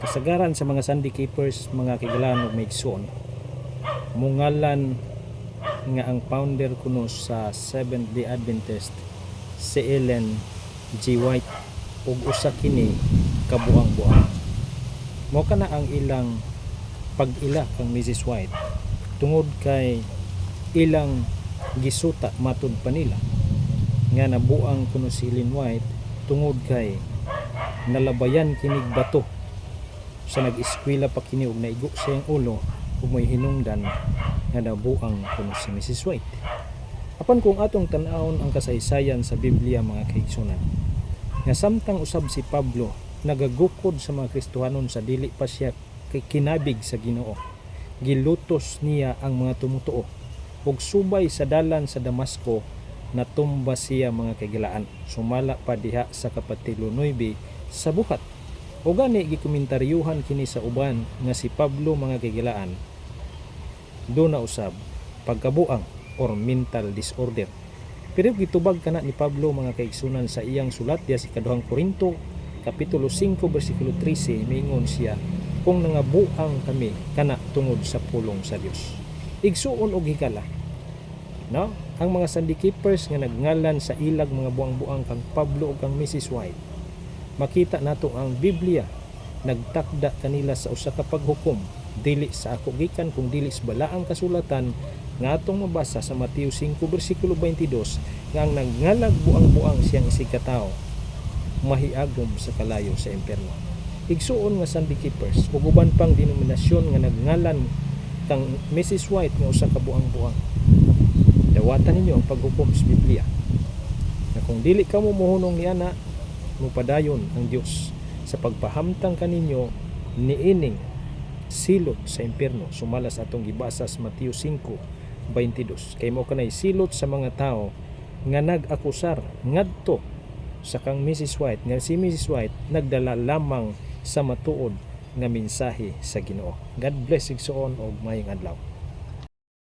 Kasagaran sa mga Sunday keepers, mga kigalan ug maigsoon, mungalan nga ang founder kuno sa Seventh-day Adventist si Ellen G. White ug usa kini kabuang-buang. Mao kana ang ilang pag-ila kang Mrs. White tungod kay ilang gisuta matud pa nila nga nabuang kuno si Ellen White tungod kay nalabayan kinig bato sa nag-eskwela pa kini ug naigo sa iyang ulo ug may hinungdan nga nabuang kuno si Mrs. White. Apan kung atong tan-awon ang kasaysayan sa Biblia, mga kaigsunan, nga samtang usab si Pablo nagagukod sa mga Kristohanon sa dili pa siya kinabig sa Ginoo, gilutos niya ang mga tumutuo ug subay sa dalan sa Damasco natumba siya, mga kaigilaan, sumala pa diha sa kapatilo 9 sa buhat. O gani gikomentaryuhan kini sa uban nga si Pablo, mga kaigilaan, do na usab pagkabuang or mental disorder. Pero gitubag kana ni Pablo, mga kaigsunan, sa iyang sulat diya si kaduhang Korinto kapitulo 5 bersikulo 13, miingon siya, kung nangabuang kami kana tungod sa pulong sa Dios. Igsuon og hikala, no? Ang mga Sunday keepers nga nagngalan sa ilag mga buang-buang kang Pablo ug kang Mrs. White, makita nato ang Biblia nagtakda kanila sa usa ka paghukom, dili sa ako gikan kung dili sa balaang kasulatan nga atong mabasa sa Mateo 5 bersikulo 22, nga ang nagngalag buang-buang siyang isikatawo mahiagom sa kalayo sa impyerno. Igsuon nga Sunday keepers ug uban pang denominasyon nga nagngalan kang Mrs. White nga usa ka buang-buang, dawatan ninyo ang paghukom sa Biblia na kung dili ka mo mohunong niana, mupadayon ang Dios sa pagpahamtang kaninyo niining silot sa impyerno, sumala sa atong gibasa sa Mateo 5:22. Kay mo kanay silot sa mga tao nga nag-akusar ngadto sa kang Mrs. White nga si Mrs. White nagdala lamang sa matuod nga mensahe sa Ginoo. God bless igsoon og mayong adlaw.